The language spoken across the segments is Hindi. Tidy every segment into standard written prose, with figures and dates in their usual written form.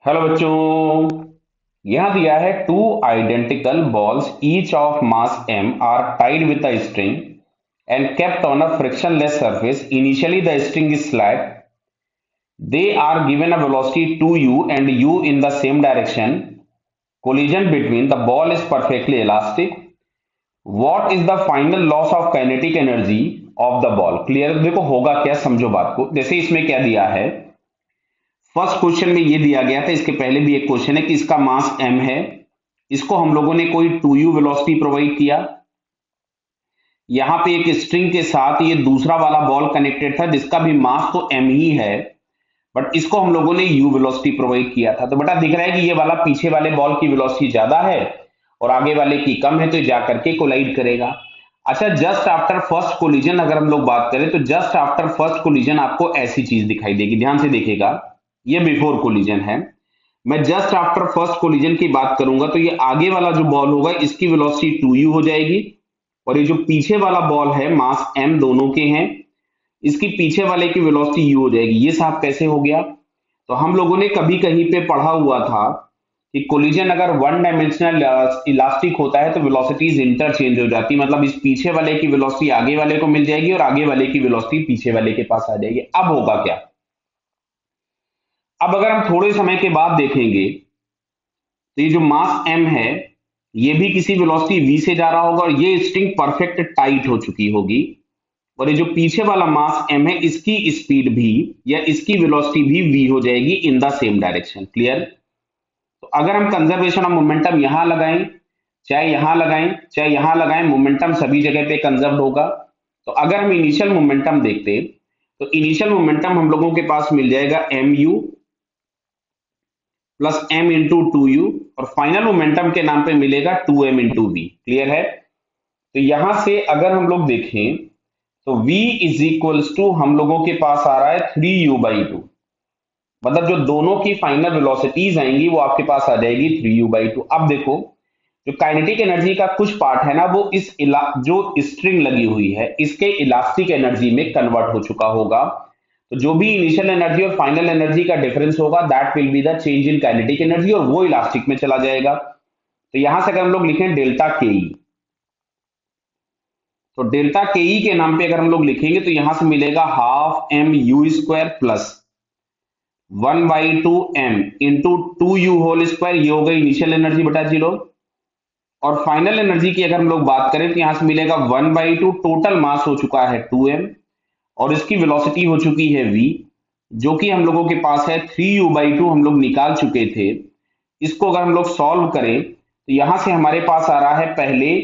हेलो बच्चों। यहां दिया है two identical balls each of mass m are tied with a string and kept on a frictionless surface. Initially the string is slack. They are given a velocity 2u and u in the same direction. Collision between the ball is perfectly elastic. What is the final loss of kinetic energy of the ball? Clear? देखो होगा क्या, समझो बात को। जैसे इसमें क्या दिया है, फर्स्ट क्वेश्चन में ये दिया गया था, इसके पहले भी एक क्वेश्चन है कि इसका मास m है, इसको हम लोगों ने कोई 2u वेलोसिटी प्रोवाइड किया। यहां पे एक स्ट्रिंग के साथ ये दूसरा वाला बॉल कनेक्टेड था जिसका भी मास तो m ही है, बट इसको हम लोगों ने u वेलोसिटी प्रोवाइड किया था। तो बेटा दिख रहा है कि ये वाला पीछे वाले बॉल की वेलोसिटी ज्यादा है और आगे वाले की कम है, तो ये जाकर के कोलाइड करेगा। अच्छा, जस्ट आफ्टर फर्स्ट कोलिजन अगर हम लोग बात करें तो जस्ट आफ्टर फर्स्ट कोलिजन आपको ऐसी चीज दिखाई देगी, ध्यान से देखिएगा। ये बिफोर कोलिजन है। मैं जस्ट आफ्टर फर्स्ट कोलिजन की बात करूंगा तो ये आगे वाला जो बॉल होगा इसकी वेलोसिटी 2u हो जाएगी, और ये जो पीछे वाला बॉल है मास m दोनों के हैं, इसकी पीछे वाले की वेलोसिटी u हो जाएगी। ये साफ कैसे हो गया? तो हम लोगों ने कभी कहीं पे पढ़ा हुआ था कि कोलिजन अगर वन डायमेंशनल इलास्टिक होता है तो वेलोसिटीज इंटरचेंज हो जाती, मतलब इस पीछे वाले की वेलोसिटी आगे वाले को मिल जाएगी और आगे वाले की वेलोसिटी पीछे वाले के पास आ जाएगी। अब होगा क्या? अब अगर हम थोड़े समय के बाद देखेंगे तो ये जो मास m है ये भी किसी वेलोसिटी v से जा रहा होगा और ये स्ट्रिंग परफेक्ट टाइट हो चुकी होगी, और ये जो पीछे वाला मास m है इसकी स्पीड भी या इसकी वेलोसिटी भी v हो जाएगी in the same direction. Clear? तो अगर हम कंजर्वेशन ऑफ मोमेंटम यहां लगाएं, चाहे यहां लगाएं, चाहे यहां लगाएं, मोमेंटम सभी जगह पे कंजर्व होगा। तो अगर हम इनिशियल मोमेंटम देखते तो इनिशियल मोमेंटम हम लोगों के पास मिल जाएगा mu plus m into two you, और फाइनल मोमेंटम के नाम पे मिलेगा 2m इंटू वी। क्लियर है? तो यहां से अगर हम लोग देखें तो v इज इक्वल्स टू हम लोगों के पास आ रहा है 3u/2, मतलब जो दोनों की फाइनल वेलोसिटीज आएंगी वो आपके पास आ जाएगी 3u/2। अब देखो, जो काइनेटिक एनर्जी का कुछ पार्ट है ना वो इस जो स्ट्रिंग लगी हुई है इसके इलास्टिक एनर्जी में कन्वर्ट हो चुका होगा। तो जो भी इनिशियल एनर्जी और फाइनल एनर्जी का डिफरेंस होगा that will be the change in kinetic energy, और वो इलास्टिक में चला जाएगा। तो यहां से अगर हम लोग लिखें डेल्टा के ई, तो डेल्टा के ई के नाम पे अगर हम लोग लिखेंगे तो यहां से मिलेगा half m u square plus 1/2m into 2u whole square. ये हो गई इनिशियल एनर्जी बटा 0, और फाइनल एनर्जी की अगर हम लोग बात करें तो यहां से मिलेगा 1/2, टोटल मास हो चुका है 2m और इसकी वेलोसिटी हो चुकी है v, जो कि हम लोगों के पास है 3u/2, हम लोग निकाल चुके थे। इसको अगर हम लोग सॉल्व करें तो यहां से हमारे पास आ रहा है पहले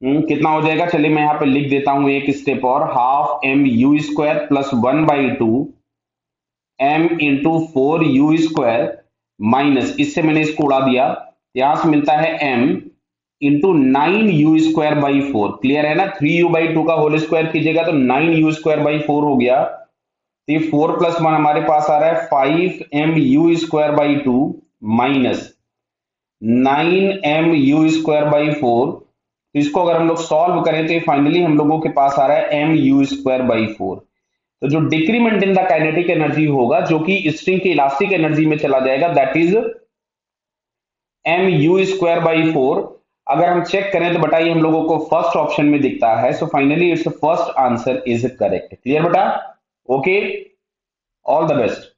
कितना हो जाएगा, चलिए मैं यहां पे लिख देता हूं एक स्टेप और, half m u square plus 1/2 m into 4u square minus, इससे मैंने इसको उड़ा दिया, यहां से मिलता है m इंटू 9u²/4। क्लियर है ना? 3u/2 का होल स्क्वायर कीजिएगा तो 9u²/4 हो गया। तो ये 4 + 1 हमारे पास आ रहा है 5mu² माइनस 9mu²/4। तो इसको अगर हम लोग सॉल्व करें तो ये फाइनली हम लोगों के पास आ रहा है mu²/4। तो जो decrement in the kinetic energy होगा जो कि स्ट्रिंग की इलास्टिक एनर्जी में चला जाएगा दैट इज mu²/4। अगर हम चेक करें तो बताइए हम लोगों को फर्स्ट ऑप्शन में दिखता है, so finally it's first answer is correct. Clear बेटा? Okay, all the best.